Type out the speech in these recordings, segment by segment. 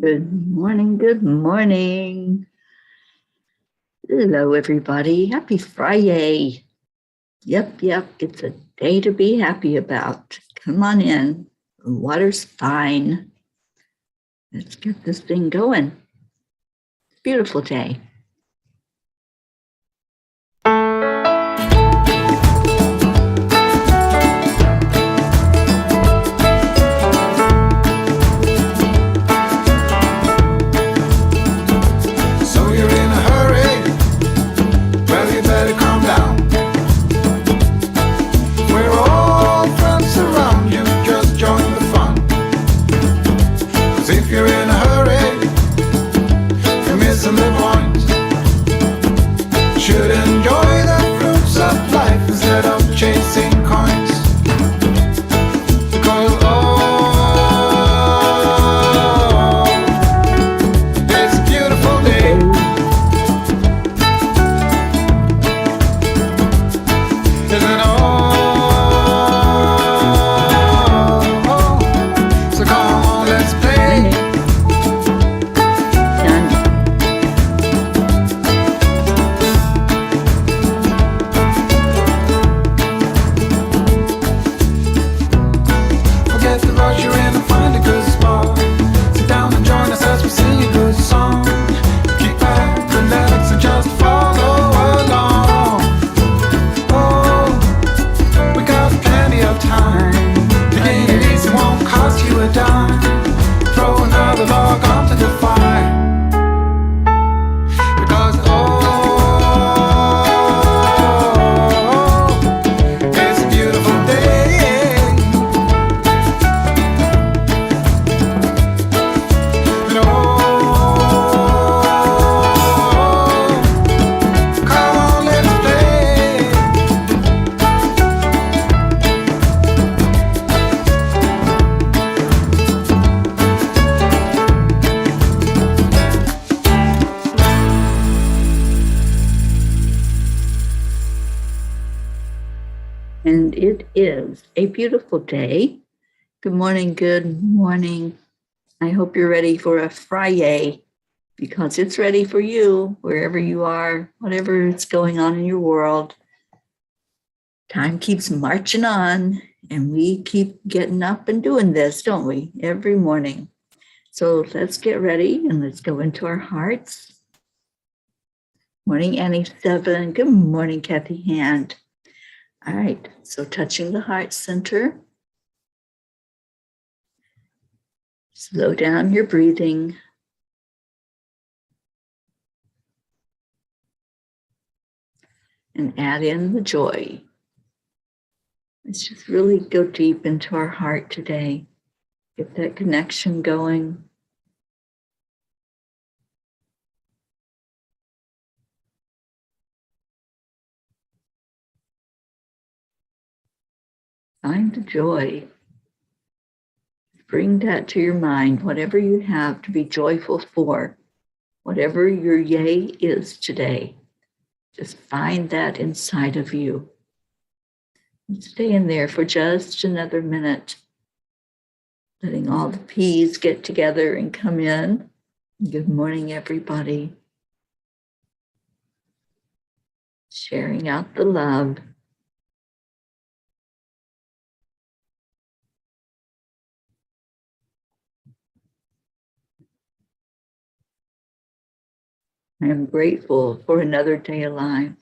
Good morning, good morning. Hello, everybody. Happy FriYay. Yep, it's a day to be happy about. Come on in. The water's fine. Let's get this thing going. Beautiful day. And it is a beautiful day. Good morning, good morning. I hope you're ready for a FriYay because it's ready for you wherever you are, whatever is going on in your world. Time keeps marching on and we keep getting up and doing this, don't we? Every morning. So let's get ready and let's go into our hearts. Morning, Annie 7. Good morning, Kathy Hand. All right, so touching the heart center. Slow down your breathing. And add in the joy. Let's just really go deep into our heart today. Get that connection going. Find the joy. Bring that to your mind, whatever you have to be joyful for, whatever your yay is today. Just find that inside of you. And stay in there for just another minute, letting all the P's get together and come in. Good morning, everybody. Sharing out the love. I am grateful for another day alive.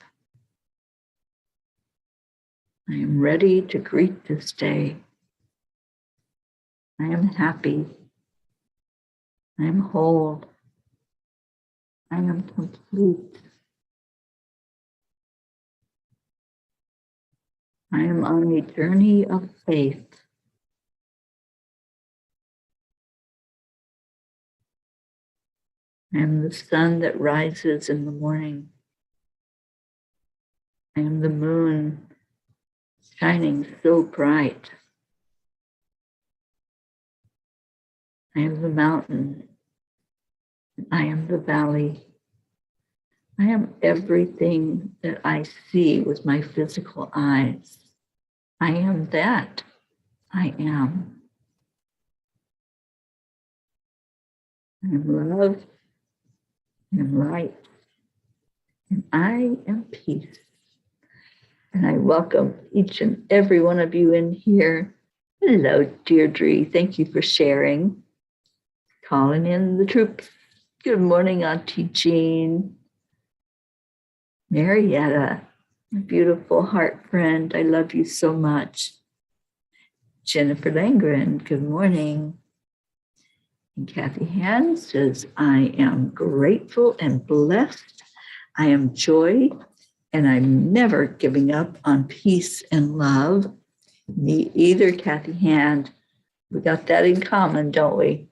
I am ready to greet this day. I am happy. I am whole. I am complete. I am on a journey of faith. I am the sun that rises in the morning. I am the moon shining so bright. I am the mountain. I am the valley. I am everything that I see with my physical eyes. I am that. I am. I am love, I am light, and I am peace. And I welcome each and every one of you in here. Hello, Deirdre. Thank you for sharing. Calling in the troops. Good morning, Auntie Jean. Marietta, my beautiful heart friend. I love you so much. Jennifer Langren, good morning. And Kathy Hand says, I am grateful and blessed. I am joy, and I'm never giving up on peace and love. Me either, Kathy Hand. We got that in common, don't we?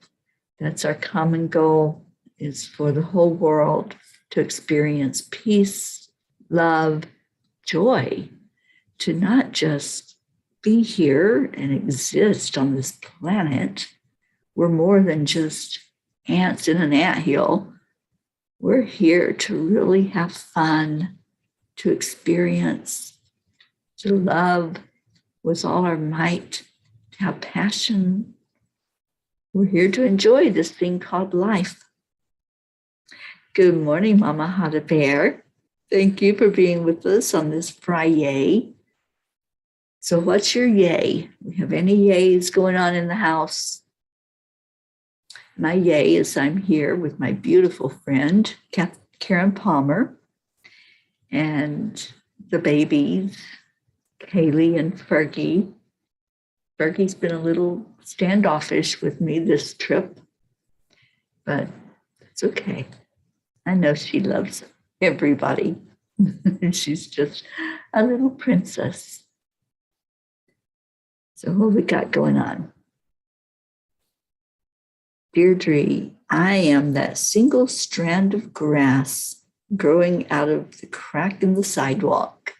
That's our common goal, is for the whole world to experience peace, love, joy, to not just be here and exist on this planet. We're more than just ants in an anthill. We're here to really have fun, to experience, to love with all our might, to have passion. We're here to enjoy this thing called life. Good morning, Mama Hada Bear. Thank you for being with us on this FriYay. So what's your yay? We have any yays going on in the house? My yay is I'm here with my beautiful friend, Karen Palmer, and the babies, Kaylee and Fergie. Fergie's been a little standoffish with me this trip, but it's okay. I know she loves everybody. She's just a little princess. So what we got going on? Deirdre, I am that single strand of grass growing out of the crack in the sidewalk.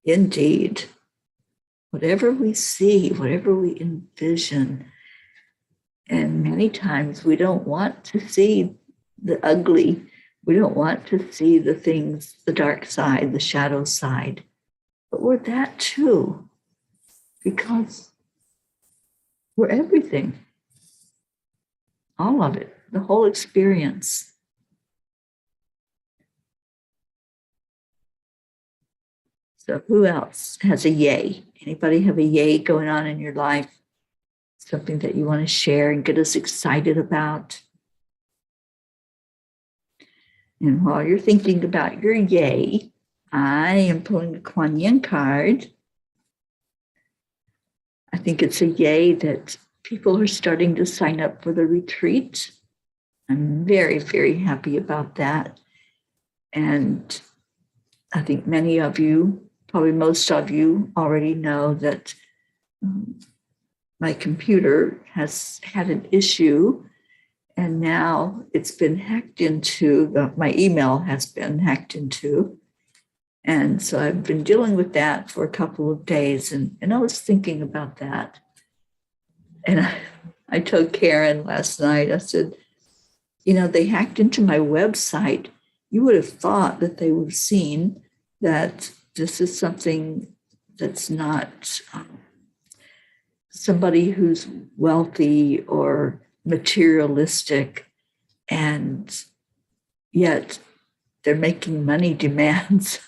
Indeed. Whatever we see, whatever we envision, and many times we don't want to see the ugly. We don't want to see the things, the dark side, the shadow side. But we're that too, because we're everything. All of it, the whole experience. So who else has a yay? Anybody have a yay going on in your life? Something that you want to share and get us excited about? And while you're thinking about your yay, I am pulling a Kuan Yin card. I think it's a yay that people are starting to sign up for the retreat. I'm very, very happy about that. And I think many of you, probably most of you, already know that my computer has had an issue, and now it's been hacked into, my email has been hacked into. And so I've been dealing with that for a couple of days, and I was thinking about that. And I told Karen last night, I said, you know, they hacked into my website. You would have thought that they would have seen that this is something that's not somebody who's wealthy or materialistic, and yet they're making money demands.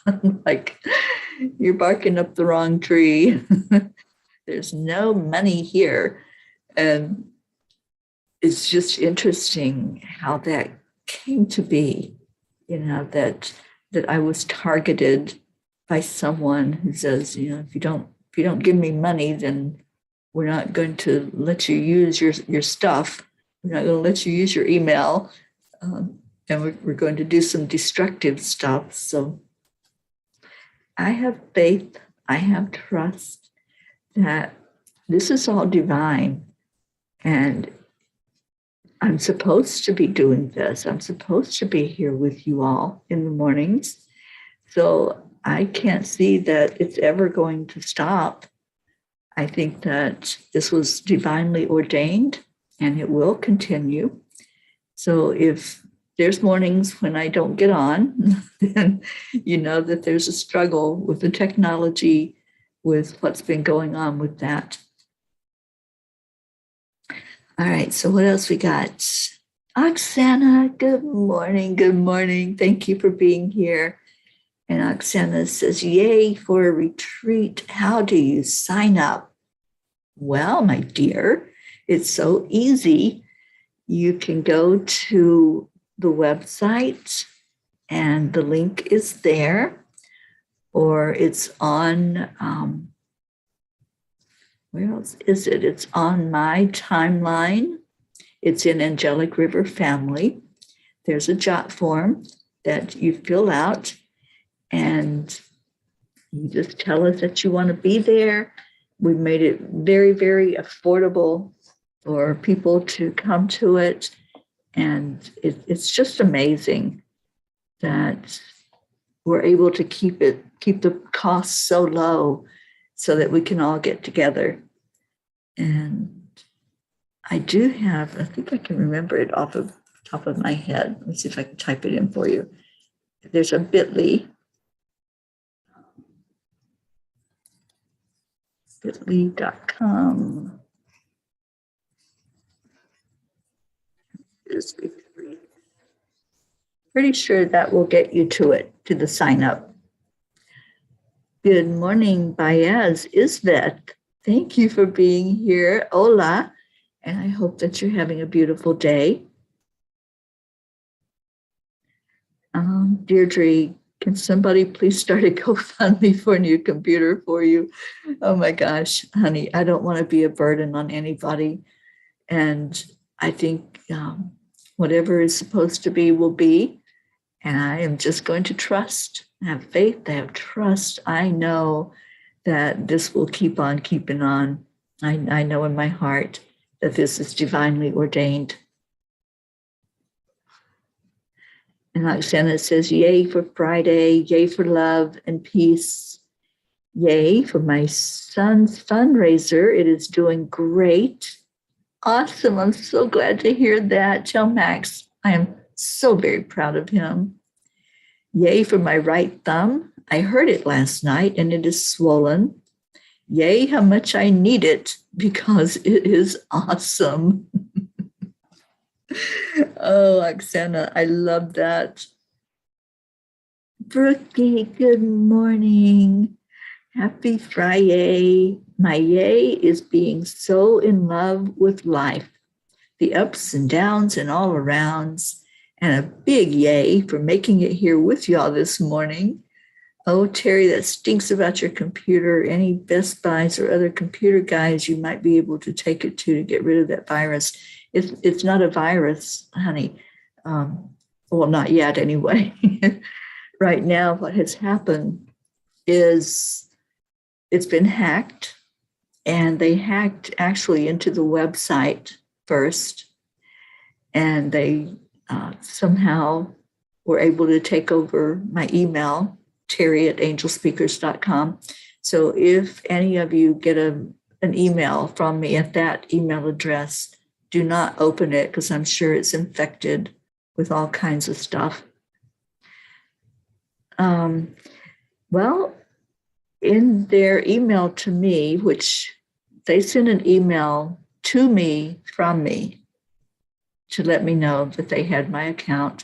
Like, you're barking up the wrong tree. There's no money here. And it's just interesting how that came to be, you know, that I was targeted by someone who says, you know, if you don't give me money, then we're not going to let you use your stuff. We're not going to let you use your email. And we're going to do some destructive stuff. So I have faith, I have trust that this is all divine. And I'm supposed to be doing this. I'm supposed to be here with you all in the mornings. So I can't see that it's ever going to stop. I think that this was divinely ordained and it will continue. So if there's mornings when I don't get on, then you know that there's a struggle with the technology, with what's been going on with that. All right, so what else we got? Oksana, good morning. Good morning. Thank you for being here. And Oksana says, yay for a retreat. How do you sign up? Well, my dear, it's so easy. You can go to the website and the link is there, or it's on, where else is it? It's on my timeline. It's in Angelic River Family. There's a jot form that you fill out, and you just tell us that you want to be there. We've made it very, very affordable for people to come to it. And it's just amazing that we're able to keep the costs so low so that we can all get together. And I do have, I think I can remember it off of the top of my head. Let me see if I can type it in for you. There's a bit.ly. bit.ly.com. Pretty sure that will get you to it, to the sign up. Good morning, Baez Isvet. Thank you for being here. Hola. And I hope that you're having a beautiful day. Deirdre, can somebody please start a GoFundMe for a new computer for you? Oh my gosh, honey, I don't want to be a burden on anybody. And I think whatever is supposed to be will be. And I am just going to trust, have faith, have trust. I know that this will keep on keeping on. I know in my heart that this is divinely ordained. And Oksana says, yay for Friday, yay for love and peace. Yay for my son's fundraiser. It is doing great. Awesome. I'm so glad to hear that. Tell Max, I am so very proud of him. Yay for my right thumb. I heard it last night and it is swollen. Yay, how much I need it because it is awesome. Oh, Oksana, I love that. Brookie, good morning. Happy FriYay. My yay is being so in love with life, the ups and downs and all arounds, and a big yay for making it here with y'all this morning. Oh, Teri, that stinks about your computer. Any Best Buys or other computer guys you might be able to take it to get rid of that virus. It's not a virus, honey. Well, not yet anyway. Right now, what has happened is it's been hacked, and they hacked actually into the website first, and they somehow were able to take over my email, Teri@angelspeakers.com. So if any of you get an email from me at that email address, do not open it because I'm sure it's infected with all kinds of stuff. Well, in their email to me, which they sent an email to me from me to let me know that they had my account.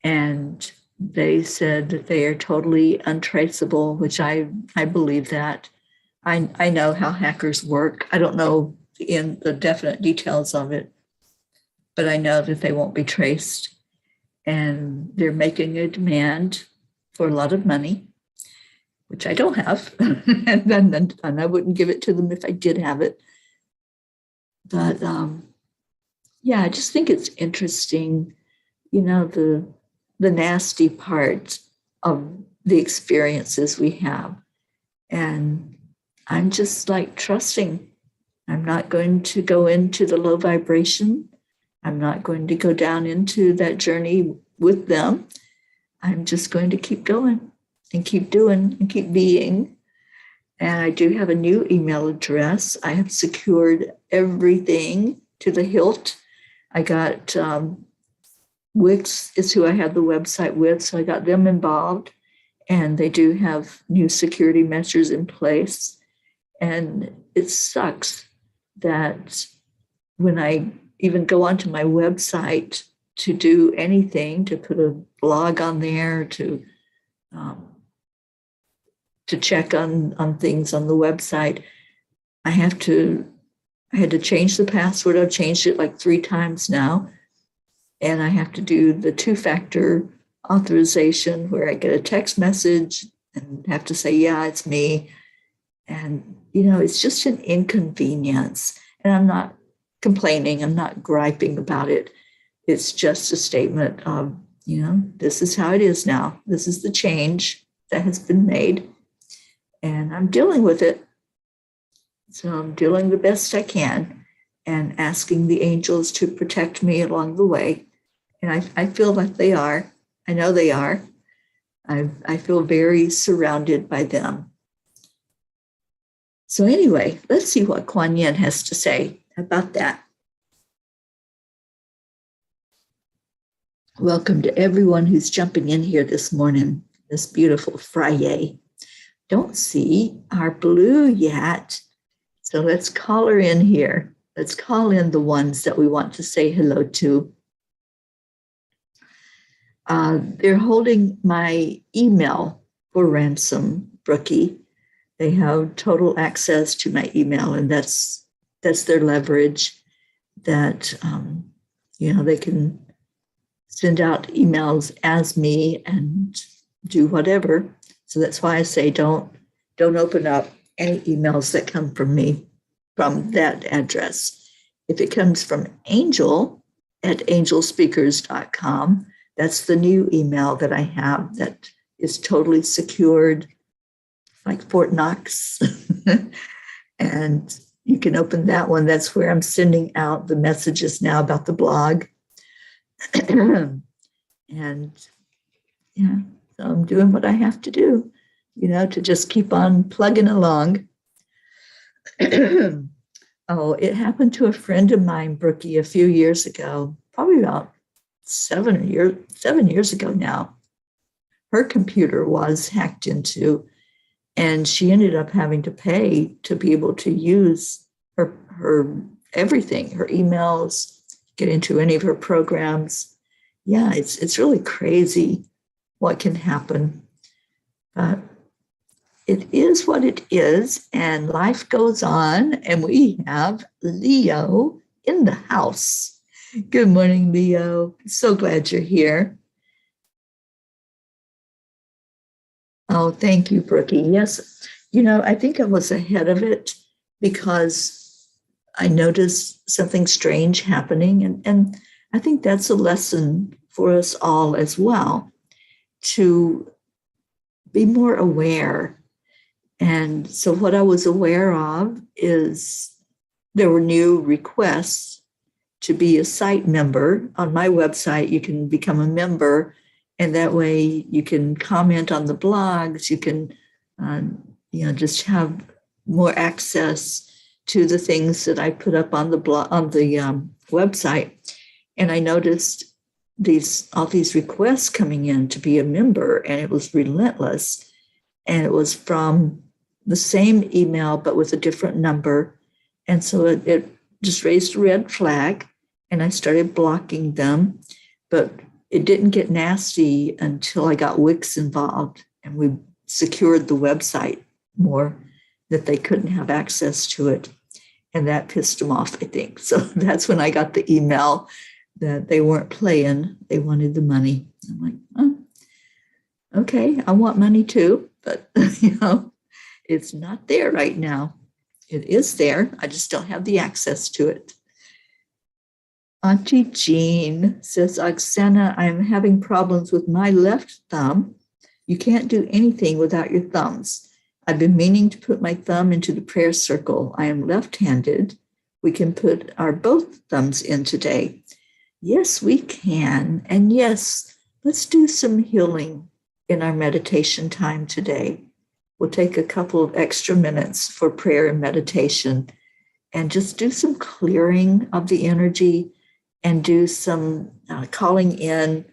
And they said that they are totally untraceable, which I believe that. I know how hackers work. I don't know in the definite details of it, but I know that they won't be traced. And they're making a demand for a lot of money, which I don't have. and I wouldn't give it to them if I did have it. But yeah, I just think it's interesting, you know, the nasty part of the experiences we have. And I'm just like trusting. I'm not going to go into the low vibration. I'm not going to go down into that journey with them. I'm just going to keep going and keep doing and keep being. And I do have a new email address. I have secured everything to the hilt. I got Wix is who I had the website with, so I got them involved. And they do have new security measures in place. And it sucks that when I even go onto my website to do anything, to put a blog on there, to check on things on the website, I had to change the password. I've changed it like 3 times now. And I have to do the 2-factor authorization where I get a text message and have to say, yeah, it's me. And, it's just an inconvenience. And I'm not complaining. I'm not griping about it. It's just a statement of, this is how it is now. This is the change that has been made. And I'm dealing with it. So I'm doing the best I can and asking the angels to protect me along the way. And I feel like they are. I know they are. I feel very surrounded by them. So anyway, let's see what Kuan Yin has to say about that. Welcome to everyone who's jumping in here this morning, this beautiful FriYay. Don't see our blue yet. So let's call her in here. Let's call in the ones that we want to say hello to. They're holding my email for ransom, Brookie. They have total access to my email, and that's their leverage. That they can send out emails as me and do whatever. So that's why I say don't open up any emails that come from me from that address. If it comes from Angel at angelspeakers.com, that's the new email that I have that is totally secured, like Fort Knox. And you can open that one. That's where I'm sending out the messages now about the blog. And yeah, so I'm doing what I have to do, to just keep on plugging along. Oh, it happened to a friend of mine, Brookie, a few years ago, probably about 7 years ago now. Her computer was hacked into, and she ended up having to pay to be able to use her everything, her emails, get into any of her programs. Yeah, it's really crazy what can happen. But it is what it is, and life goes on, and we have Leo in the house. Good morning, Leo. So glad you're here. Oh, thank you, Brookie. Yes, I think I was ahead of it because I noticed something strange happening, and I think that's a lesson for us all as well, to be more aware. And so what I was aware of is there were new requests to be a site member. On my website, you can become a member, and that way you can comment on the blogs. You can, just have more access to the things that I put up on the blog, on the website. And I noticed all these requests coming in to be a member, and it was relentless. And it was from the same email, but with a different number. And so it just raised a red flag, and I started blocking them. But it didn't get nasty until I got Wix involved, and we secured the website more, that they couldn't have access to it. And that pissed them off, I think. So that's when I got the email that they weren't playing. They wanted the money. I'm like, oh, okay, I want money too, but it's not there right now. It is there. I just don't have the access to it. Auntie Jean says, Oksana, I'm having problems with my left thumb. You can't do anything without your thumbs. I've been meaning to put my thumb into the prayer circle. I am left-handed. We can put our both thumbs in today. Yes, we can. And yes, let's do some healing in our meditation time today. We'll take a couple of extra minutes for prayer and meditation and just do some clearing of the energy and do some calling in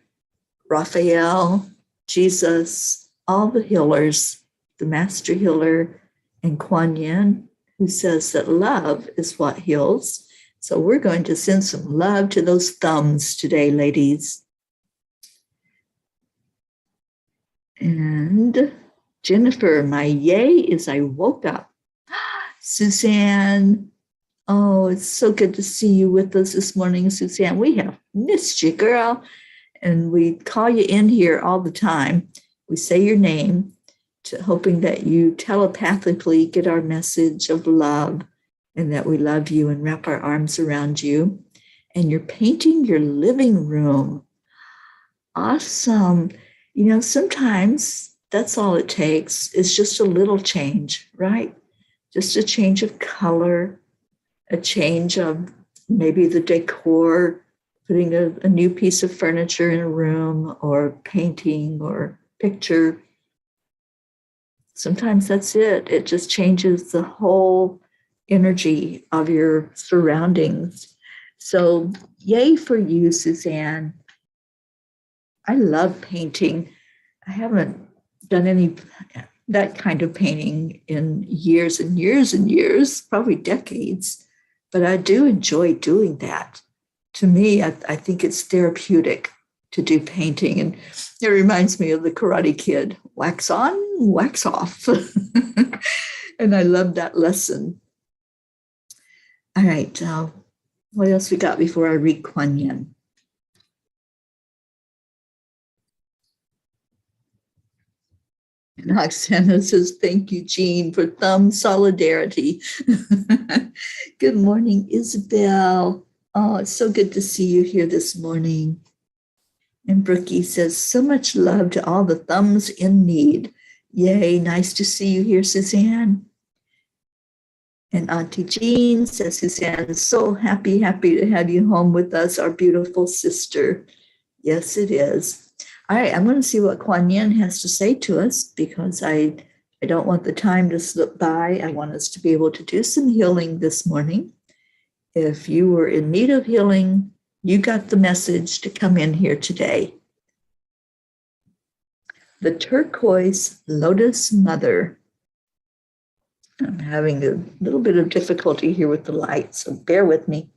Raphael, Jesus, all the healers, the master healer, and Kuan Yin, who says that love is what heals. So we're going to send some love to those thumbs today, ladies. And Jennifer, my yay is I woke up. Suzanne, oh, it's so good to see you with us this morning, Suzanne. We have missed you, girl. And we call you in here all the time. We say your name, hoping that you telepathically get our message of love and that we love you and wrap our arms around you. And you're painting your living room. Awesome. You know, sometimes that's all it takes is just a little change, right? Just a change of color, a change of maybe the decor, putting a new piece of furniture in a room or painting or picture. Sometimes that's it. It just changes the whole energy of your surroundings. So yay for you, Suzanne. I love painting. I haven't done any that kind of painting in years and years and years, probably decades, but I do enjoy doing that. To me, I think it's therapeutic to do painting. And it reminds me of the Karate Kid, wax on, wax off. And I love that lesson. All right, what else we got before I read Kuan Yin? And Oksana says, thank you, Jean, for thumb solidarity. Good morning, Isabel. Oh, it's so good to see you here this morning. And Brookie says, so much love to all the thumbs in need. Yay, nice to see you here, Suzanne. And Auntie Jean says, Suzanne is so happy to have you home with us, our beautiful sister. Yes, it is. All right, I'm going to see what Kuan Yin has to say to us because I don't want the time to slip by. I want us to be able to do some healing this morning. If you were in need of healing, you got the message to come in here today. The turquoise lotus mother. I'm having a little bit of difficulty here with the light, so bear with me.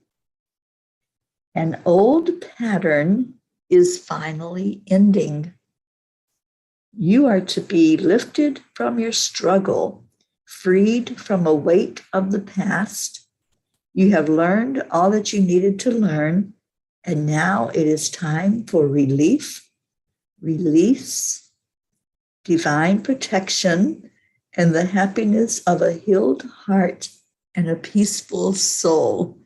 An old pattern is finally ending. You are to be lifted from your struggle, freed from a weight of the past. You have learned all that you needed to learn, and now it is time for relief, release, divine protection, and the happiness of a healed heart and a peaceful soul.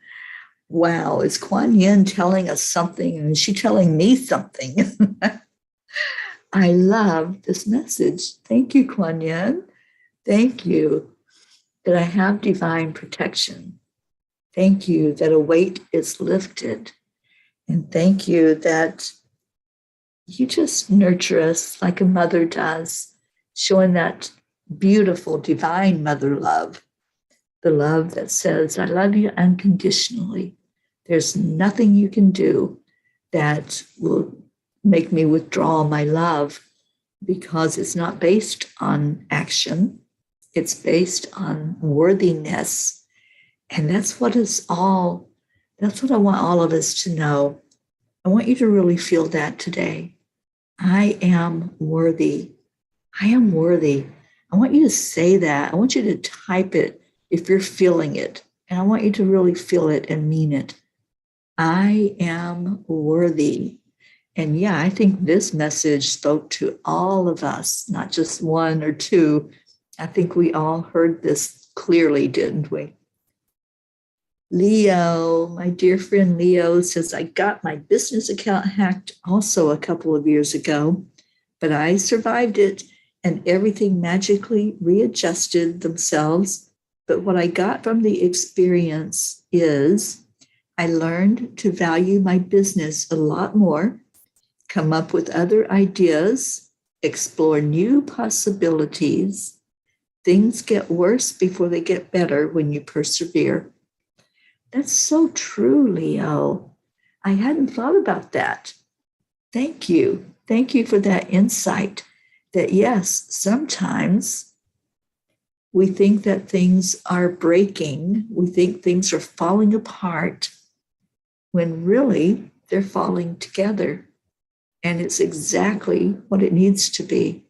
Wow, is Kuan Yin telling us something? And is she telling me something? I love this message. Thank you, Kuan Yin. Thank you that I have divine protection. Thank you that a weight is lifted. And thank you that you just nurture us like a mother does, showing that beautiful divine mother love. The love that says, I love you unconditionally. There's nothing you can do that will make me withdraw my love because it's not based on action. It's based on worthiness. And that's what I want all of us to know. I want you to really feel that today. I am worthy. I am worthy. I want you to say that. I want you to type it if you're feeling it. And I want you to really feel it and mean it. I am worthy. And yeah, I think this message spoke to all of us, not just one or two. I think we all heard this clearly, didn't we? Leo, my dear friend Leo says, I got my business account hacked also a couple of years ago, but I survived it and everything magically readjusted themselves. But what I got from the experience is I learned to value my business a lot more, come up with other ideas, explore new possibilities. Things get worse before they get better when you persevere. That's so true, Leo. I hadn't thought about that. Thank you. Thank you for that insight that yes, sometimes We think that things are breaking. We think things are falling apart when really they're falling together. And it's exactly what it needs to be.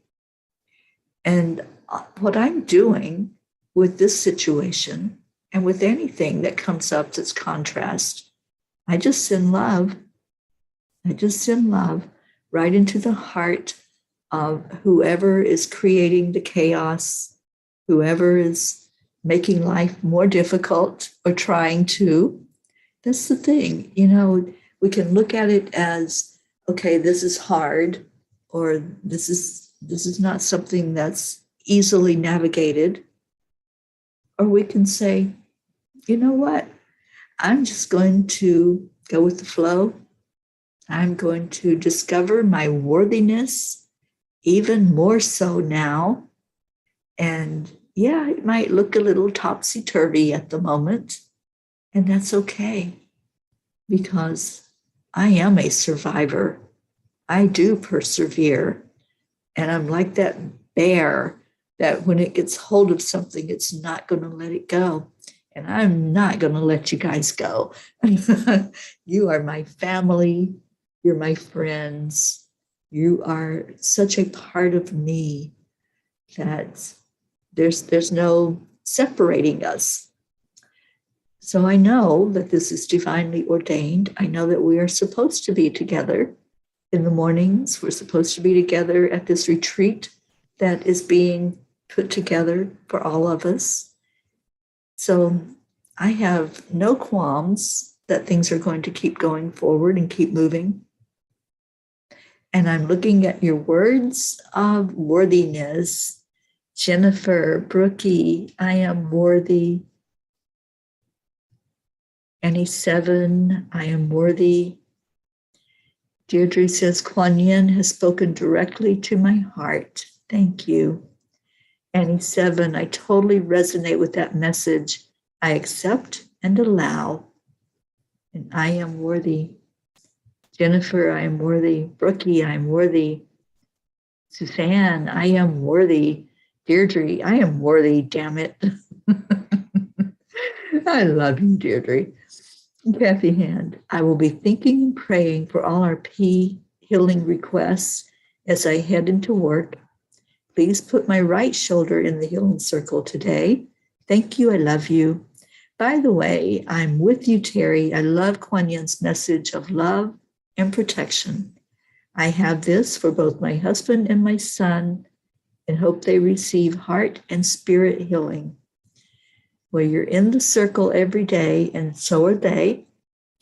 And what I'm doing with this situation and with anything that comes up that's contrast, I just send love. I just send love right into the heart of whoever is creating the chaos, whoever is making life more difficult or trying to. That's the thing. We can look at it as, okay, this is hard, or this is not something that's easily navigated. Or we can say, you know what? I'm just going to go with the flow. I'm going to discover my worthiness even more so now. And yeah, it might look a little topsy-turvy at the moment, and that's okay, because I am a survivor. I do persevere. And I'm like that bear that when it gets hold of something, it's not going to let it go. And I'm not going to let you guys go. You are my family. You're my friends. You are such a part of me that there's no separating us. So I know that this is divinely ordained. I know that we are supposed to be together in the mornings. We're supposed to be together at this retreat that is being put together for all of us. So I have no qualms that things are going to keep going forward and keep moving. And I'm looking at your words of worthiness. Jennifer, Brookie, I am worthy. Annie 7, I am worthy. Deirdre says, Kuan Yin has spoken directly to my heart. Thank you. Annie 7, I totally resonate with that message. I accept and allow, and I am worthy. Jennifer, I am worthy. Brookie, I am worthy. Suzanne, I am worthy. Deirdre, I am worthy, damn it. I love you, Deirdre. Kathy Hand, I will be thinking and praying for all our healing requests as I head into work. Please put my right shoulder in the healing circle today. Thank you. I love you. By the way, I'm with you, Teri. I love Kuan Yin's message of love and protection. I have this for both my husband and my son and hope they receive heart and spirit healing. Well, you're in the circle every day, and so are they.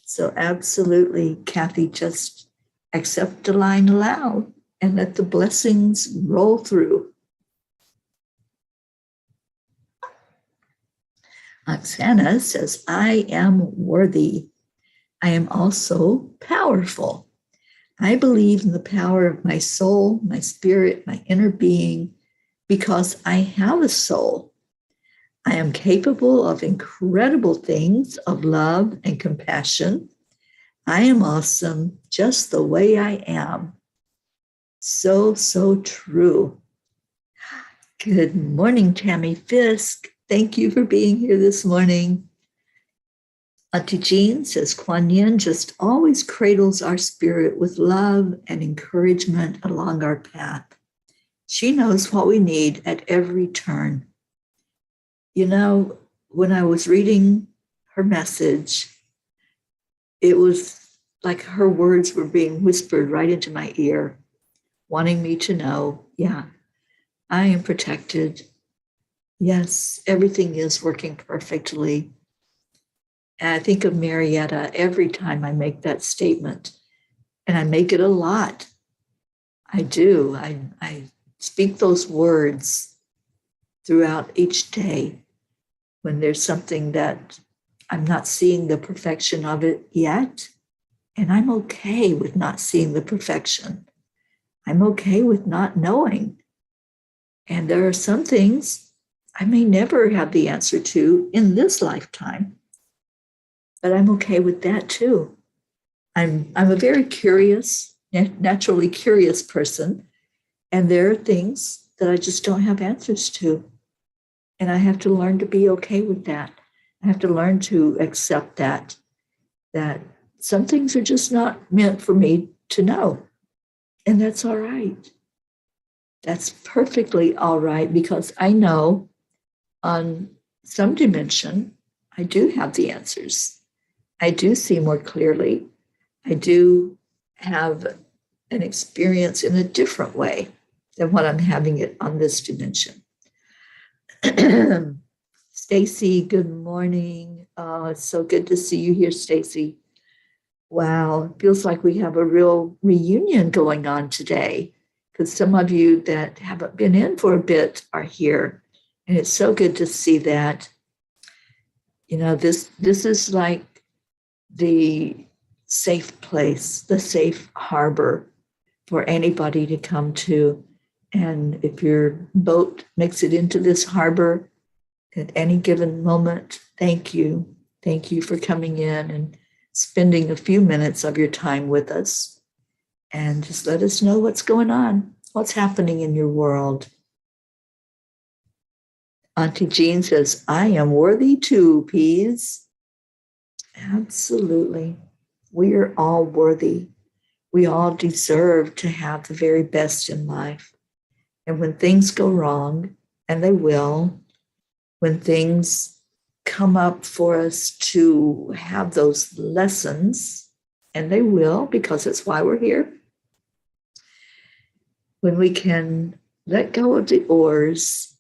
So absolutely, Kathy, just accept the line aloud and let the blessings roll through. Oksana says, I am worthy. I am also powerful. I believe in the power of my soul, my spirit, my inner being, because I have a soul. I am capable of incredible things of love and compassion. I am awesome just the way I am. So, so true. Good morning, Tammy Fisk. Thank you for being here this morning. Auntie Jean says, Kuan Yin just always cradles our spirit with love and encouragement along our path. She knows what we need at every turn. You know, when I was reading her message, it was like her words were being whispered right into my ear, wanting me to know, yeah, I am protected. Yes, everything is working perfectly. And I think of Marietta every time I make that statement, and I make it a lot. I do. I speak those words throughout each day when there's something that I'm not seeing the perfection of it yet. And I'm okay with not seeing the perfection. I'm okay with not knowing. And there are some things I may never have the answer to in this lifetime, but I'm okay with that too. I'm a very curious, naturally curious person, and there are things that I just don't have answers to. And I have to learn to be okay with that. I have to learn to accept that some things are just not meant for me to know. And that's all right. That's perfectly all right, because I know on some dimension, I do have the answers. I do see more clearly. I do have an experience in a different way than what I'm having it on this dimension. Stacy, good morning. It's so good to see you here, Stacy. Wow, it feels like we have a real reunion going on today, because some of you that haven't been in for a bit are here. And it's so good to see that. You know, this is like the safe place, the safe harbor for anybody to come to. And if your boat makes it into this harbor at any given moment, thank you. Thank you for coming in and spending a few minutes of your time with us. And just let us know what's going on, what's happening in your world. Auntie Jean says, I am worthy too, Peas. Absolutely. We are all worthy. We all deserve to have the very best in life. And when things go wrong, and they will, when things come up for us to have those lessons, and they will, because it's why we're here, when we can let go of the oars,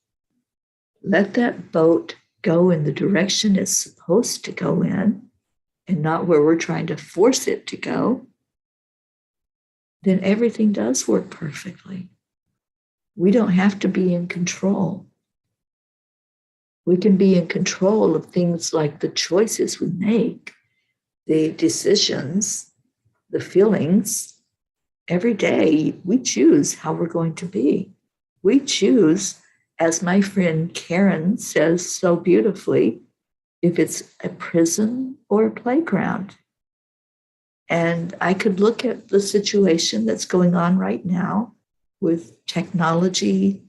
let that boat go in the direction it's supposed to go in, and not where we're trying to force it to go, then everything does work perfectly. We don't have to be in control. We can be in control of things like the choices we make, the decisions, the feelings. Every day we choose how we're going to be. We choose, as my friend Karen says so beautifully, if it's a prison or a playground. And I could look at the situation that's going on right now with technology,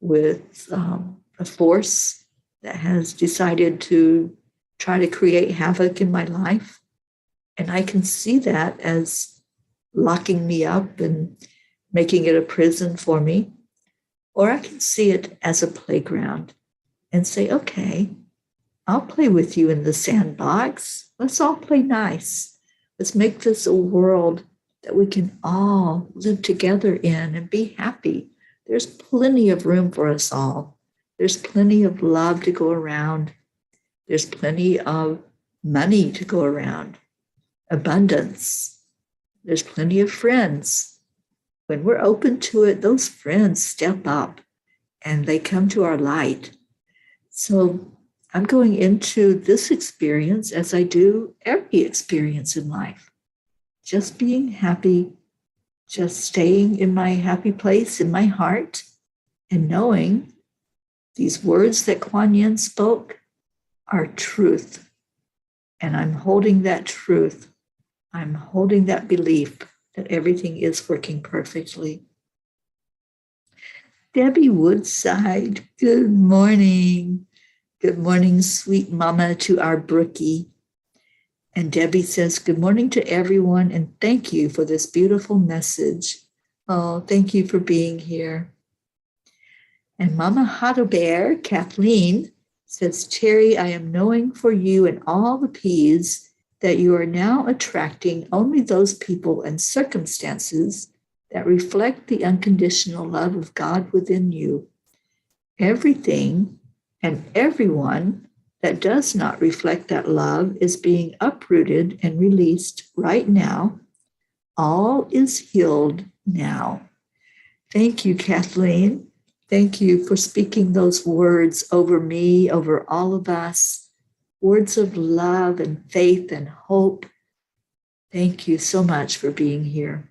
with a force that has decided to try to create havoc in my life. And I can see that as locking me up and making it a prison for me. Or I can see it as a playground and say, okay, I'll play with you in the sandbox. Let's all play nice. Let's make this a world that we can all live together in and be happy. There's plenty of room for us all. There's plenty of love to go around. There's plenty of money to go around. Abundance. There's plenty of friends. When we're open to it, those friends step up and they come to our light. So I'm going into this experience as I do every experience in life. Just being happy, just staying in my happy place in my heart, and knowing these words that Kuan Yin spoke are truth. And I'm holding that truth. I'm holding that belief that everything is working perfectly. Debbie Woodside, good morning. Good morning, sweet mama, to our Brookie. And Debbie says, good morning to everyone, and thank you for this beautiful message. Oh, thank you for being here. And Mama Hotto Bear, Kathleen, says, Teri, I am knowing for you and all the P's that you are now attracting only those people and circumstances that reflect the unconditional love of God within you. Everything and everyone that does not reflect that love is being uprooted and released right now. All is healed now. Thank you, Kathleen. Thank you for speaking those words over me, over all of us. Words of love and faith and hope. Thank you so much for being here.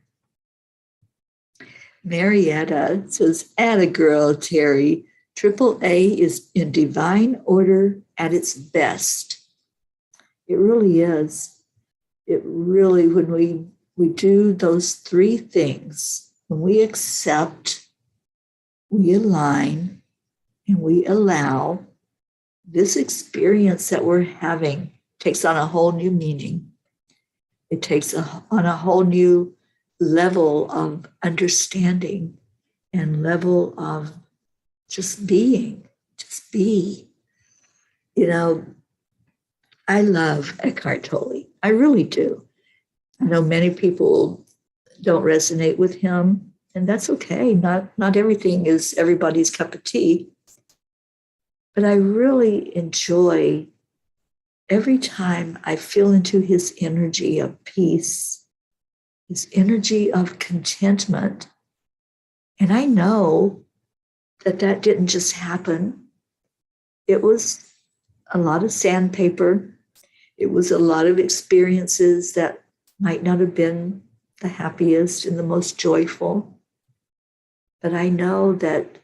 Marietta says, atta girl, Teri. AAA is in divine order at its best. It really is. It really, when we do those three things, when we accept, we align, and we allow this experience that we're having takes on a whole new meaning. It takes on a whole new level of understanding and level of just being, just be. You know, I love Eckhart Tolle. I really do. I know many people don't resonate with him, and that's okay. Not everything is everybody's cup of tea. But I really enjoy every time I feel into his energy of peace, his energy of contentment. And I know that that didn't just happen. It was a lot of sandpaper. It was a lot of experiences that might not have been the happiest and the most joyful. But I know that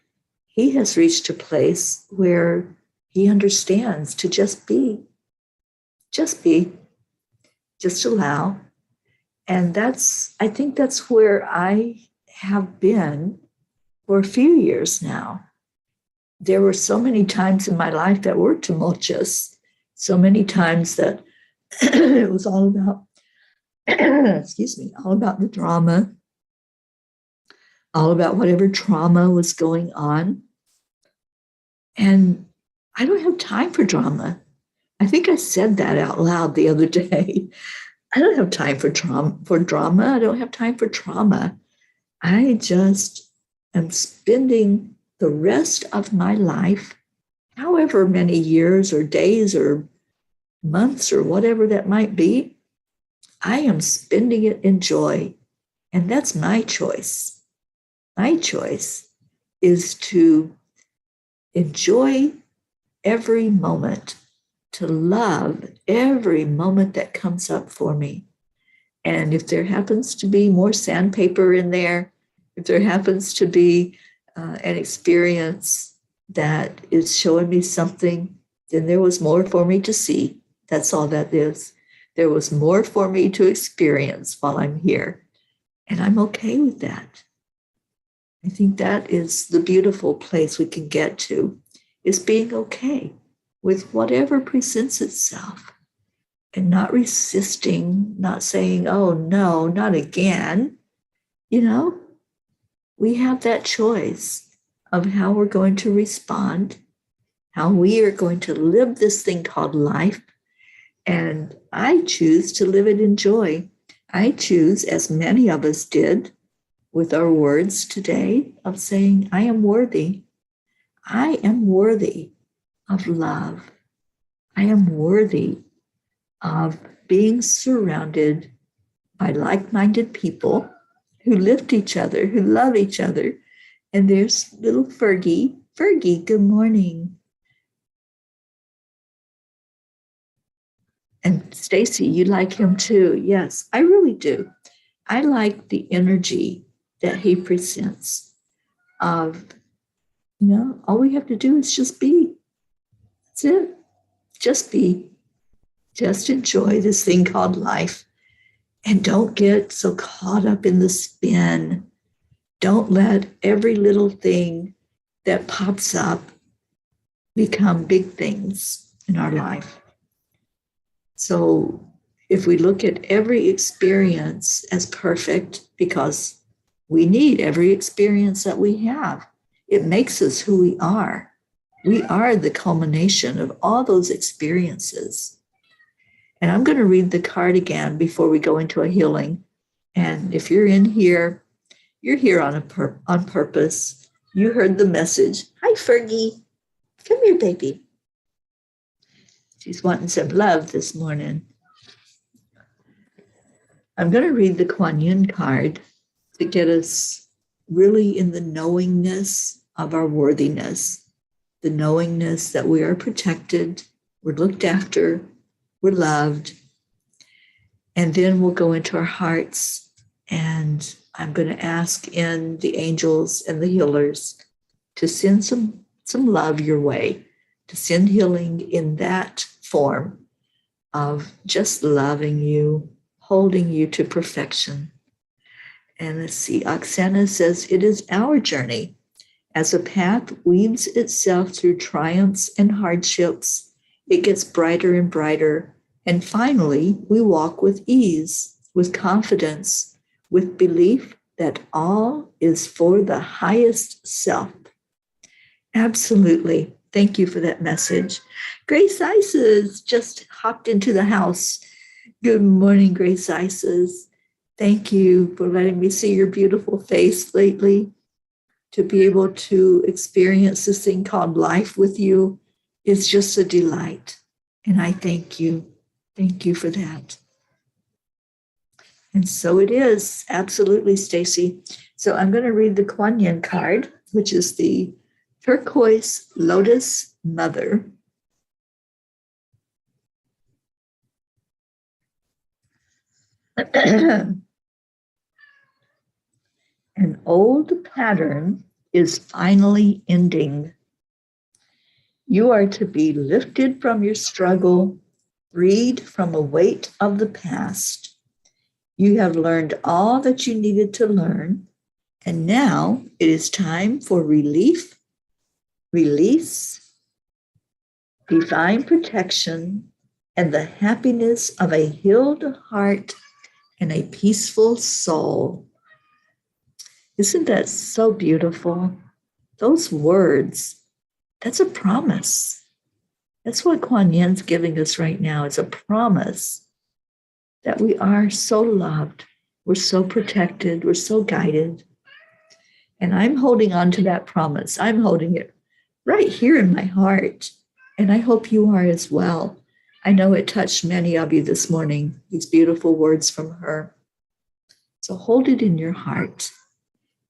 he has reached a place where he understands to just be, just allow. And I think that's where I have been for a few years now. There were so many times in my life that were tumultuous, so many times that it was all about, all about the drama, all about whatever trauma was going on. And I don't have time for drama. I think I said that out loud the other day. I don't have time for drama. I don't have time for trauma. I just am spending the rest of my life, however many years or days or months or whatever that might be, I am spending it in joy. And that's my choice. My choice is to enjoy every moment, to love every moment that comes up for me. And if there happens to be more sandpaper in there, if there happens to be an experience that is showing me something, then there was more for me to see. That's all that is. There was more for me to experience while I'm here. And I'm okay with that. I think that is the beautiful place we can get to, is being okay with whatever presents itself and not resisting, not saying, oh no, not again. You know, we have that choice of how we're going to respond, how we are going to live this thing called life. And I choose to live it in joy. I choose, as many of us did with our words today, of saying, I am worthy. I am worthy of love. I am worthy of being surrounded by like-minded people who lift each other, who love each other. And there's little Fergie. Fergie, good morning. And Stacy, you like him too. Yes, I really do. I like the energy that he presents of, all we have to do is just be. That's it. Just be. Just enjoy this thing called life. And don't get so caught up in the spin. Don't let every little thing that pops up become big things in our life. So if we look at every experience as perfect, because we need every experience that we have, it makes us who we are. We are the culmination of all those experiences. And I'm going to read the card again before we go into a healing. And if you're in here, you're here on purpose. You heard the message. Hi, Fergie. Come here, baby. She's wanting some love this morning. I'm going to read the Kuan Yin card to get us really in the knowingness of our worthiness, the knowingness that we are protected, we're looked after, we're loved. And then we'll go into our hearts, and I'm going to ask in the angels and the healers to send some love your way, to send healing in that form of just loving you, holding you to perfection. And let's see, Oksana says, it is our journey, As a path weaves itself through triumphs and hardships, it gets brighter and brighter. And finally, we walk with ease, with confidence, with belief that all is for the highest self. Absolutely. Thank you for that message. Grace Isis just hopped into the house. Good morning, Grace Isis. Thank you for letting me see your beautiful face lately. To be able to experience this thing called life with you is just a delight. And I thank you. Thank you for that. And so it is. Absolutely, Stacy. So I'm going to read the Kuan Yin card, which is the turquoise lotus mother. An old pattern is finally ending. You are to be lifted from your struggle, freed from a weight of the past. You have learned all that you needed to learn, and now it is time for relief, release, divine protection, and the happiness of a healed heart and a peaceful soul. Isn't that so beautiful? Those words, that's a promise. That's what Kuan Yin's giving us right now. It's a promise that we are so loved, we're so protected, we're so guided. And I'm holding on to that promise. I'm holding it right here in my heart. And I hope you are as well. I know it touched many of you this morning, these beautiful words from her. So hold it in your heart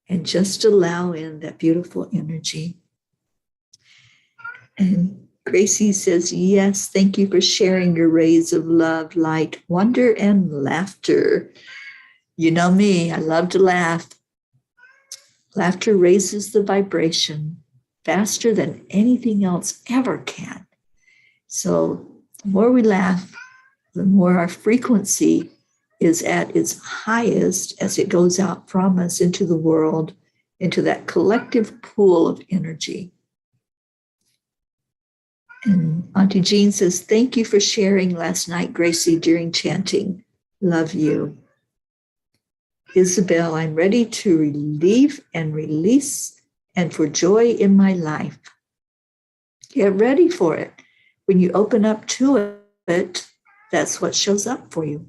and just allow in that beautiful energy. And Gracie says, yes, thank you for sharing your rays of love, light, wonder, and laughter. You know me, I love to laugh. Laughter raises the vibration faster than anything else ever can. So the more we laugh, the more our frequency is at its highest as it goes out from us into the world, into that collective pool of energy. And Auntie Jean says, thank you for sharing last night, Gracie, during chanting. Love you. Isabel, I'm ready to relieve and release and for joy in my life. Get ready for it. When you open up to it, that's what shows up for you.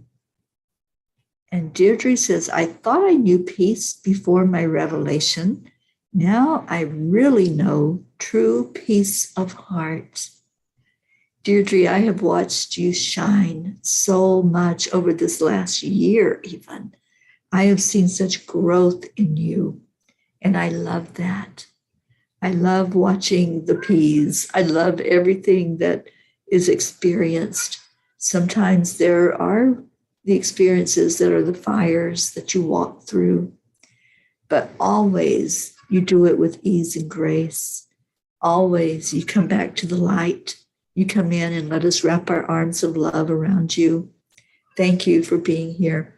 And Deirdre says, I thought I knew peace before my revelation. Now I really know true peace of heart. Deirdre, I have watched you shine so much over this last year even. I have seen such growth in you, and I love that. I love watching the peas. I love everything that is experienced. Sometimes there are the experiences that are the fires that you walk through, but always you do it with ease and grace. Always you come back to the light. You come in and let us wrap our arms of love around you. Thank you for being here.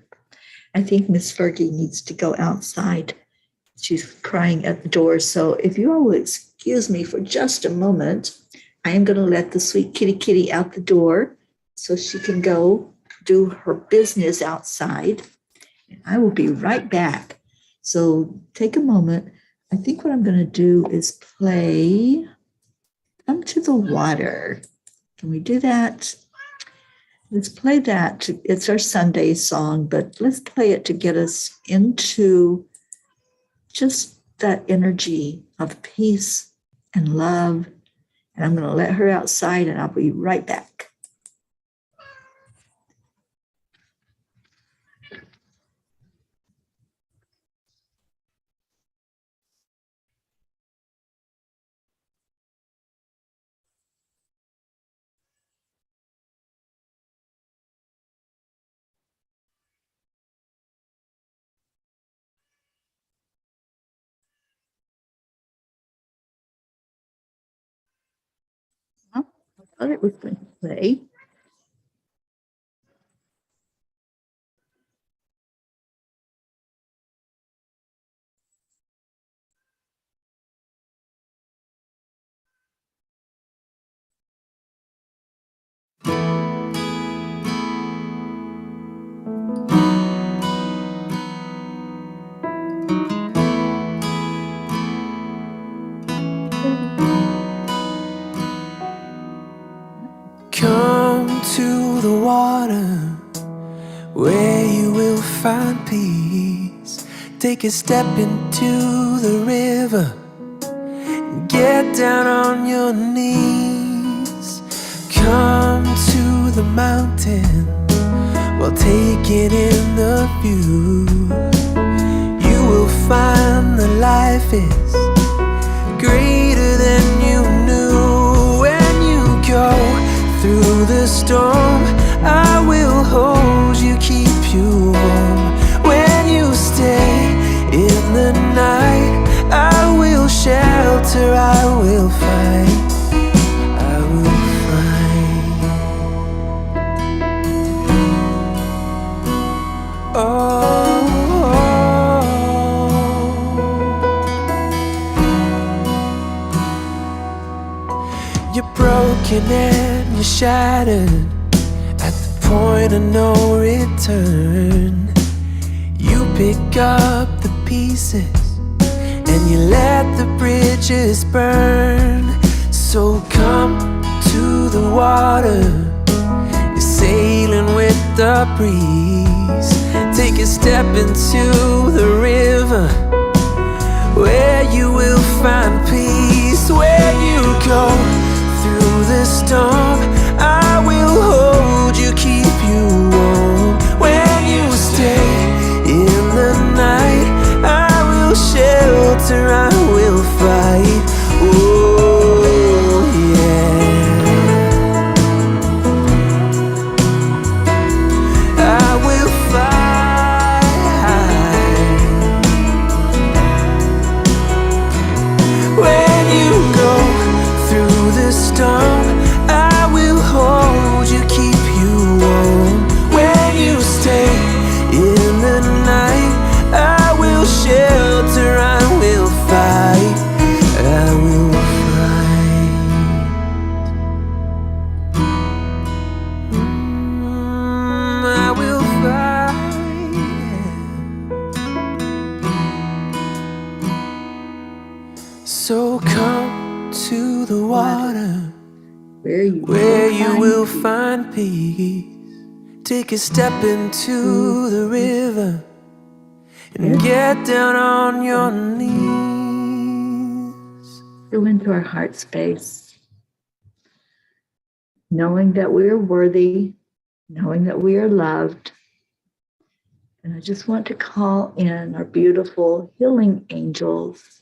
I think Miss Fergie needs to go outside. She's crying at the door. So if you all will excuse me for just a moment, I am going to let the sweet kitty out the door so she can go do her business outside. And I will be right back. So take a moment. I think what I'm going to do is play Come to the Water. Can we do that? Let's play that. It's our Sunday song, but let's play it to get us into just that energy of peace and love. And I'm going to let her outside and I'll be right back. I thought it was going to play. Come to the water where you will find peace. Take a step into the river. Get down on your knees. Come to the mountain while taking in the view. You will find that life is greater than you knew. When you go through the storm, I will hold you, keep you warm. When you stay in the night, I will shelter, I will fight, I will fight. Oh, you're broken and you're shattered at the point of no return. You pick up the pieces and you let the bridges burn. So come to the water, you're sailing with the breeze. Take a step into the river where you will find peace. Where you go through the storm, I will hold you, keep you warm. When you stay in the night, I will shelter, I will fight. Oh yeah, I will fight. When you go through the storm, I will hold you, keep you warm. When you stay in the night, I will shelter, I will fight, I will fight. I will fight. So come to the water where you will find peace. Take a step into the river and get down on your knees. Go into our heart space, knowing that we are worthy, knowing that we are loved. And I just want to call in our beautiful healing angels.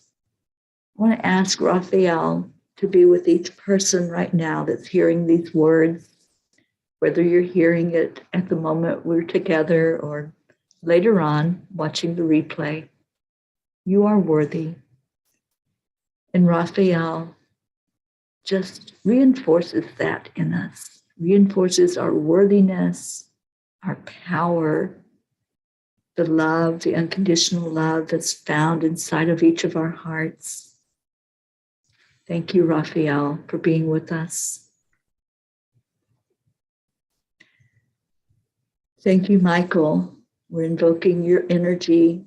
I want to ask Raphael to be with each person right now that's hearing these words, whether you're hearing it at the moment we're together or later on watching the replay. You are worthy. And Raphael just reinforces that in us, reinforces our worthiness, our power, the love, the unconditional love that's found inside of each of our hearts. Thank you, Raphael, for being with us. Thank you, Michael. We're invoking your energy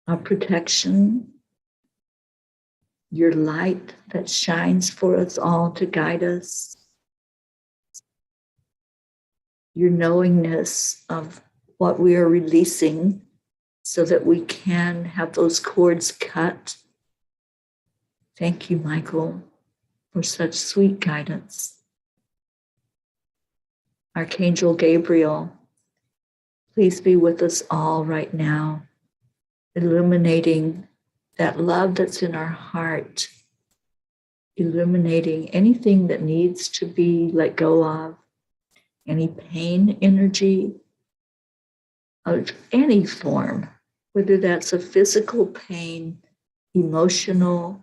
of protection, your light that shines for us all to guide us, your knowingness of what we are releasing so that we can have those cords cut. Thank you, Michael, for such sweet guidance. Archangel Gabriel, please be with us all right now, illuminating that love that's in our heart, illuminating anything that needs to be let go of, any pain energy of any form, whether that's a physical pain, emotional,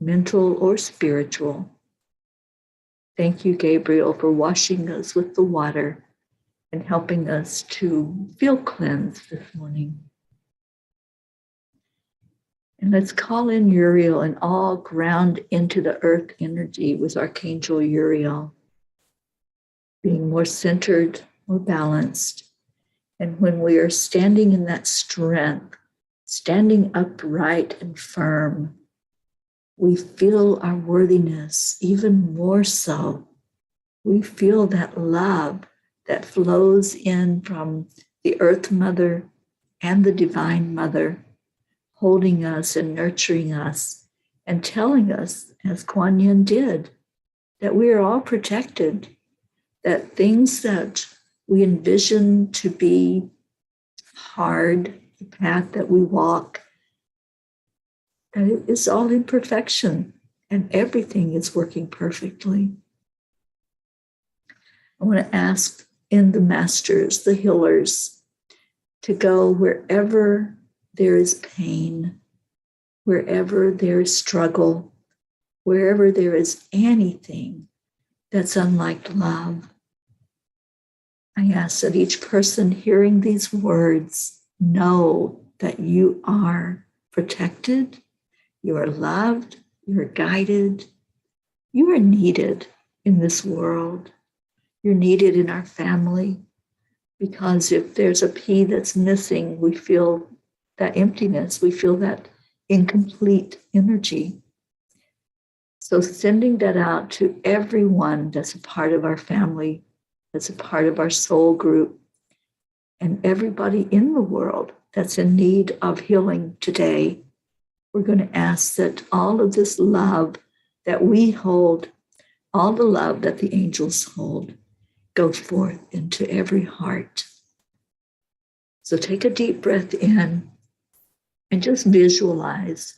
mental, or spiritual. Thank you, Gabriel, for washing us with the water and helping us to feel cleansed this morning. And let's call in Uriel and all ground into the earth energy with Archangel Uriel, being more centered, more balanced. And when we are standing in that strength, standing upright and firm, we feel our worthiness even more so we feel that love that flows in from the Earth Mother and the Divine Mother, holding us and nurturing us and telling us, as Kuan Yin did, that we are all protected, that things that we envision to be hard, the path that we walk, that it is all imperfection and everything is working perfectly. I want to ask in the masters, the healers, to go wherever there is pain, wherever there is struggle, wherever there is anything that's unlike love. I ask that each person hearing these words know that you are protected, you are loved, you are guided, you are needed in this world. You're needed in our family, because if there's a P that's missing, we feel that emptiness, we feel that incomplete energy. So sending that out to everyone that's a part of our family, that's a part of our soul group, and everybody in the world that's in need of healing today, we're going to ask that all of this love that we hold, all the love that the angels hold, go forth into every heart. So take a deep breath in and just visualize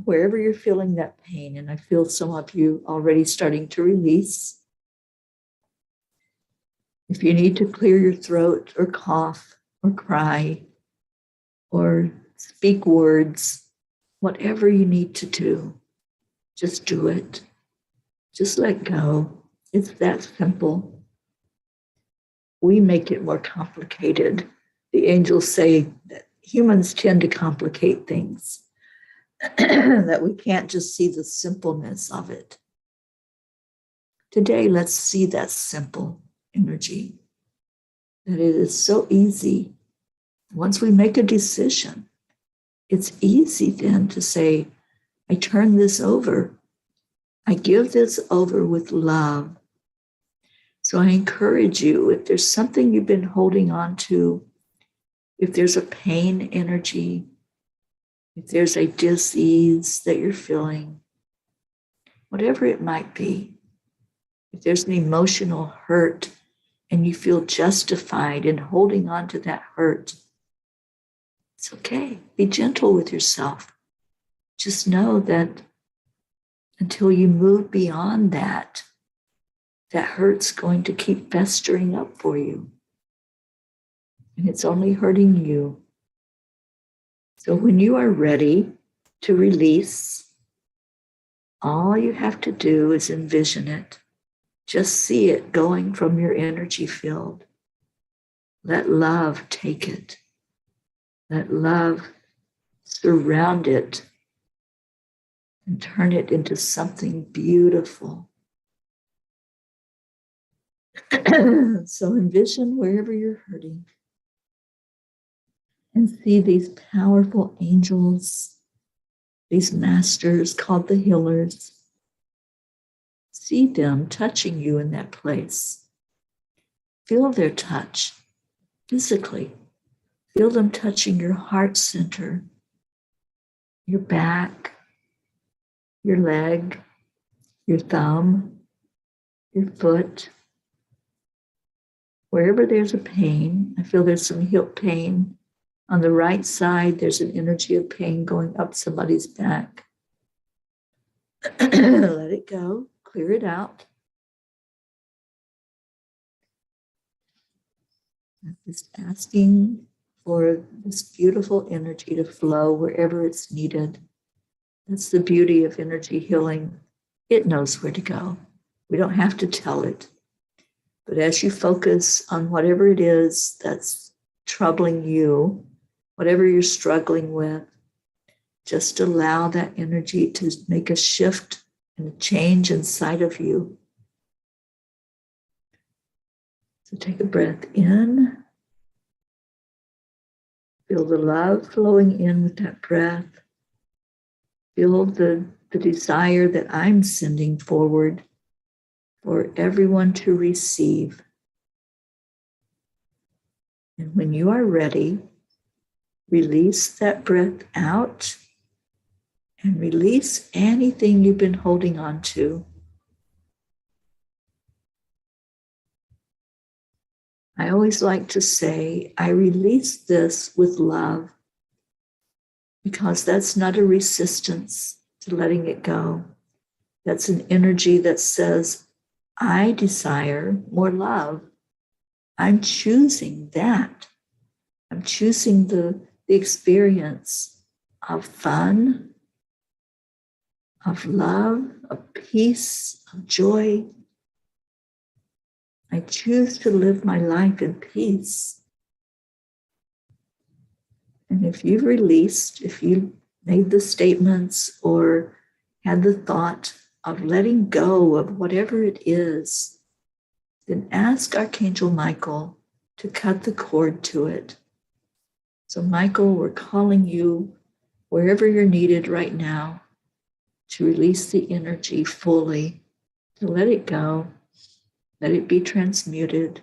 wherever you're feeling that pain. And I feel some of you already starting to release. If you need to clear your throat or cough or cry or speak words, whatever you need to do, just do it. Just let go. It's that simple. We make it more complicated. The angels say that humans tend to complicate things, that we can't just see the simpleness of it. Today, let's see that simple energy, that it is so easy. Once we make a decision, it's easy then to say, I turn this over. I give this over with love. So I encourage you, if there's something you've been holding on to, if there's a pain energy, if there's a dis-ease that you're feeling, whatever it might be, if there's an emotional hurt and you feel justified in holding on to that hurt, it's okay. Be gentle with yourself. Just know that until you move beyond that, that hurt's going to keep festering up for you. And it's only hurting you. So when you are ready to release, all you have to do is envision it. Just see it going from your energy field. Let love take it. Let love surround it and turn it into something beautiful. So envision wherever you're hurting and see these powerful angels, these masters called the healers. See them touching you in that place. Feel their touch physically. Feel them touching your heart center, your back, your leg, your thumb, your foot. Wherever there's a pain, I feel there's some hip pain. On the right side, there's an energy of pain going up somebody's back. Let it go, clear it out. Just asking for this beautiful energy to flow wherever it's needed. That's the beauty of energy healing. It knows where to go. We don't have to tell it. But as you focus on whatever it is that's troubling you, whatever you're struggling with, just allow that energy to make a shift and a change inside of you. So take a breath in. Feel the love flowing in with that breath. Feel the desire that I'm sending forward for everyone to receive. And when you are ready, release that breath out and release anything you've been holding on to. I always like to say, I release this with love, because that's not a resistance to letting it go. That's an energy that says, I desire more love. I'm choosing that. I'm choosing the experience of fun, of love, of peace, of joy. I choose to live my life in peace. And if you've released, if you made the statements or had the thought of letting go of whatever it is, then ask Archangel Michael to cut the cord to it. So Michael, we're calling you wherever you're needed right now to release the energy fully, to let it go, let it be transmuted.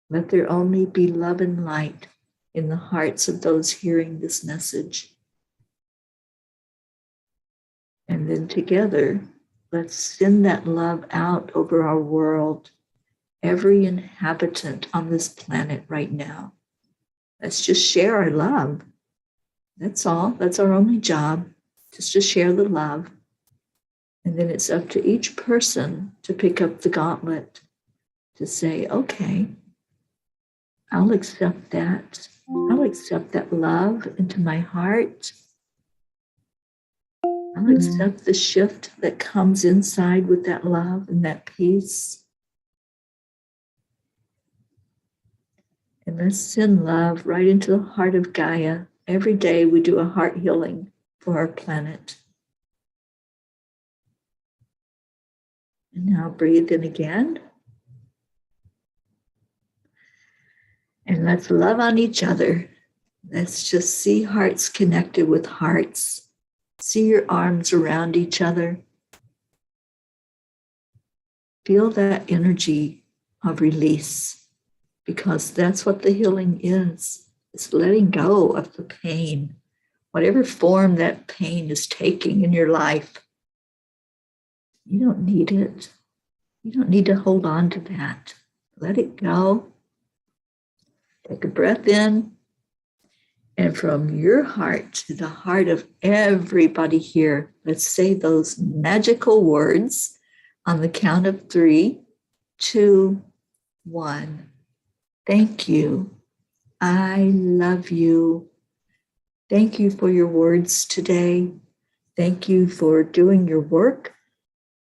Let there only be love and light in the hearts of those hearing this message. And then together, let's send that love out over our world, every inhabitant on this planet right now. Let's just share our love. That's all. That's our only job, just to share the love. And then it's up to each person to pick up the gauntlet, to say, okay, I'll accept that. I'll accept that love into my heart. I'll accept the shift that comes inside with that love and that peace. And let's send love right into the heart of Gaia. Every day we do a heart healing for our planet. And now breathe in again. And let's love on each other. Let's just see hearts connected with hearts. See your arms around each other. Feel that energy of release, because that's what the healing is. It's letting go of the pain, whatever form that pain is taking in your life. You don't need it. You don't need to hold on to that. Let it go. Take a breath in. And from your heart to the heart of everybody here, let's say those magical words on the count of 3, 2, 1. Thank you. I love you. Thank you for your words today. Thank you for doing your work.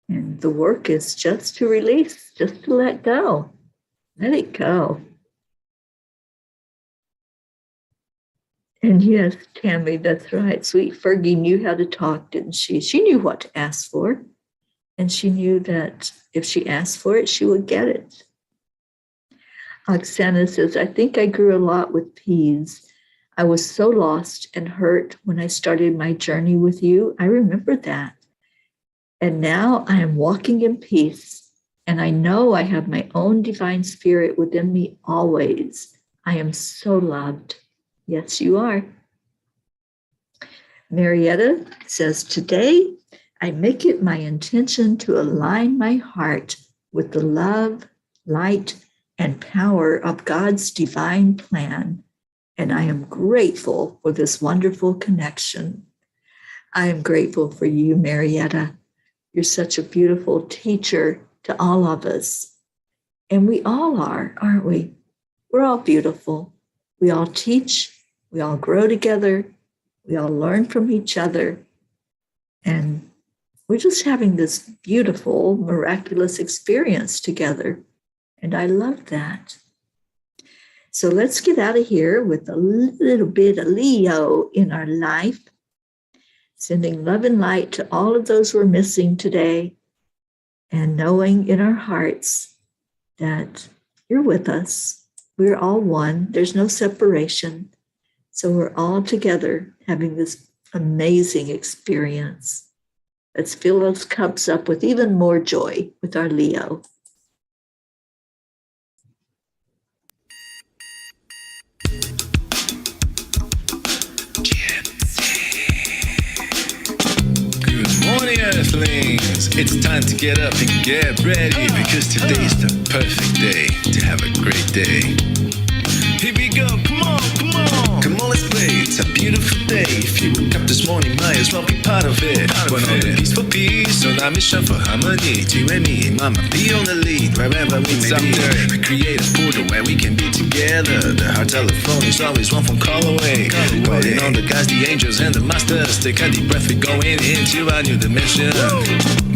And the work is just to release, just to let go. Let it go. And yes, Tammy, that's right. Sweet Fergie knew how to talk, didn't she? She knew what to ask for. And she knew that if she asked for it, she would get it. Oksana says, I think I grew a lot with peas. I was so lost and hurt when I started my journey with you. I remember that. And now I am walking in peace. And I know I have my own divine spirit within me always. I am so loved. Yes, you are. Marietta says, today I make it my intention to align my heart with the love, light, and power of God's divine plan. And I am grateful for this wonderful connection. I am grateful for you, Marietta. You're such a beautiful teacher to all of us. And we all are, aren't we? We're all beautiful. We all teach. We all grow together. We all learn from each other. And we're just having this beautiful, miraculous experience together. And I love that. So let's get out of here with a little bit of Leo in our life, sending love and light to all of those we're missing today, and knowing in our hearts that you're with us. We're all one. There's no separation. So we're all together having this amazing experience. Let's fill those cups up with even more joy with our Leo. Good morning, Earthlings. It's time to get up and get ready because today's the perfect day to have a great day. Here we go, come on, come on. Come on, let's play, it's a beautiful day. If you woke up this morning, might as well be part of it. We're on a peace for peace, on a mission for harmony. You and me, mama, be on the lead, wherever we may be. We create a portal where we can be together. The heart telephone is always one phone call away. Calling on the guys, the angels and the masters. Take a deep breath, we're going into a new dimension.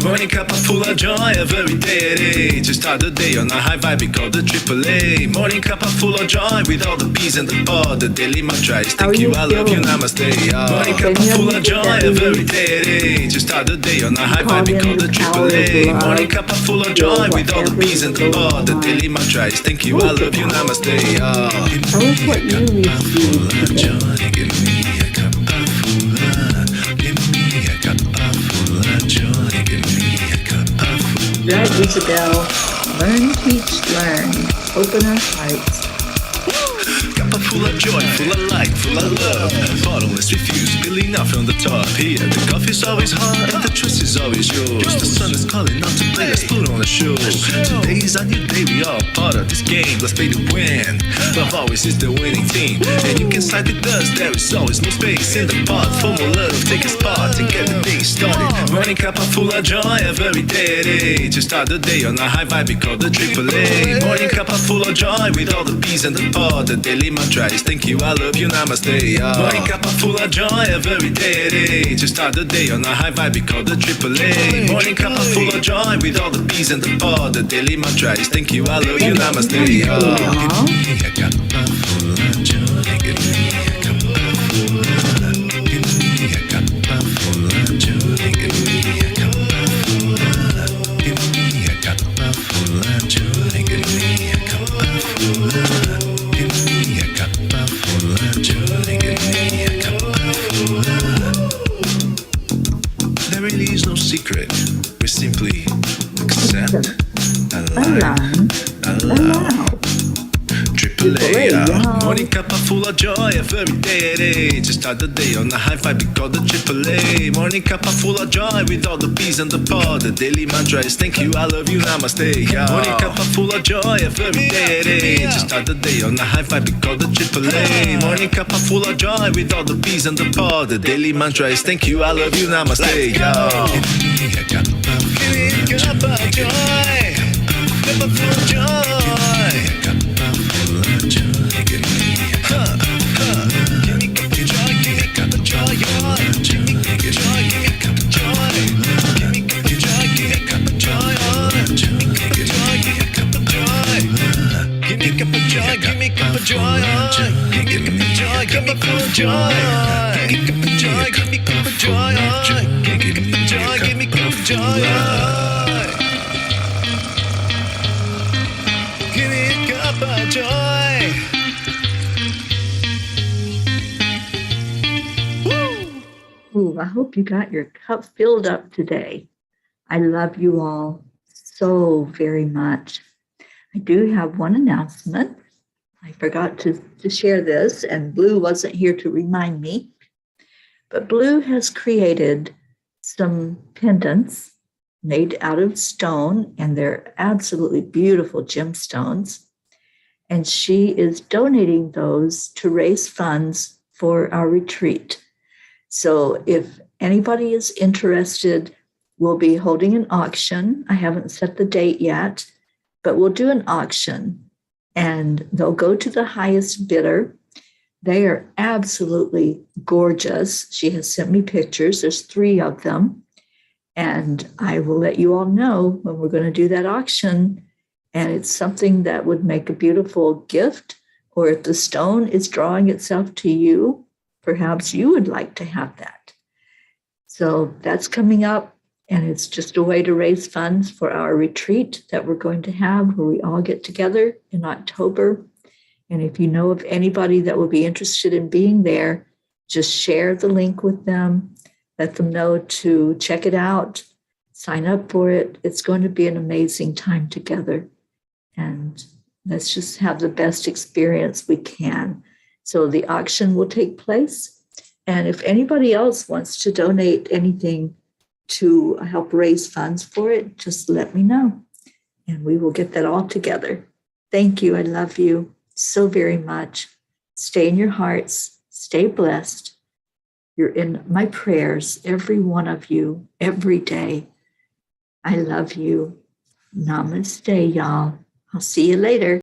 Morning Cuppa Fulla Joy, every day. To start the day on a high vibe, we call the AAA. Morning Cuppa Fulla Joy, with all the peas and the pod. The daily mantra is thank you, I love you, namaste. Morning Cuppa Fulla Joy, every day. To start the day on a high vibe, we call the AAA. Morning Cuppa Fulla Joy, with all the peas and the pod. The daily mantra is thank you, I love you, namaste. Tell us what you received today. Give me a cuppa fulla. Give me a cuppa fulla joy. Give me a cuppa fulla. Right, Isabel. Learn, teach, learn. Open our hearts. Cuppa full of joy, full of light, full of love. Bottomless refuse, spilling off from the top. Here, the coffee's always hot and the choice is always yours. The sun is calling out to play, let's put on a show. Today is a new day, we all part of this game. Let's play to win. Love always is the winning team. And you can side with us, there is always no space in the pot. For more love, take a spot and get the day started. Morning Cuppa Fulla Joy, every day. To start the day on a high vibe, we call the AAA. Morning Cuppa Fulla Joy, with all the peas and the pod. The daily mantra is thank you, I love you, namaste. Morning Cuppa Fulla Joy, every day. To start the day on a high vibe, we call the AAA. Morning Cuppa Fulla Joy, with all the peas and the pod. The daily mantra is thank you, I love you, namaste. Give me a cuppa fulla joy. Give me a cuppa fulla. Give me a cuppa fulla joy. Give me a cuppa fulla. Give me a cuppa fulla joy. Give me a cuppa fulla. Give me a cuppa fulla joy. Give me a cuppa fulla. There really is no secret. We simply accept, align, allow. AAA, morning Cuppa Fulla Joy, every day. To start the day on a high vibe, we call the AAA. Morning Cuppa Fulla Joy, with all the peas and the pod. The daily mantra is thank you, I love you, namaste. Morning Cuppa Fulla Joy, every day. To start the day on a high vibe, we call the AAA. Morning Cuppa Fulla Joy, with all the peas and the pod. The daily mantra is thank you, I love you, namaste. Give me a cuppa fulla joy. Cuppa Fulla Joy. Cuppa Fulla Joy. Give me a give me cuppa joy. Give me cuppa joy. Give me cuppa joy. Give me cuppa joy. Give me cuppa joy. Give me cuppa joy. Give me cuppa joy. Give me cuppa joy. Give me cuppa joy. Give me cuppa joy. Give me cuppa joy. Cuppa Fulla Joy. Give me cuppa joy. Give me cuppa joy. Give me cuppa joy. Give me cuppa joy. Give me a cuppa joy. Ooh, I hope you got your cup filled up today. I love you all so very much. I do have one announcement. I forgot to share this, and Blue wasn't here to remind me. But Blue has created some pendants made out of stone, and they're absolutely beautiful gemstones. And she is donating those to raise funds for our retreat. So if anybody is interested, we'll be holding an auction. I haven't set the date yet, but we'll do an auction, and they'll go to the highest bidder. They are absolutely gorgeous. She has sent me pictures. There's 3 of them. And I will let you all know when we're going to do that auction. And it's something that would make a beautiful gift. Or if the stone is drawing itself to you, perhaps you would like to have that. So that's coming up. And it's just a way to raise funds for our retreat that we're going to have, where we all get together in October. And if you know of anybody that will be interested in being there, just share the link with them. let them know to check it out, sign up for it. It's going to be an amazing time together. And let's just have the best experience we can. So the auction will take place. And if anybody else wants to donate anything to help raise funds for it, just let me know. And we will get that all together. Thank you. I love you so very much. Stay in your hearts. Stay blessed. You're in my prayers, every one of you, every day. I love you. Namaste, y'all. I'll see you later.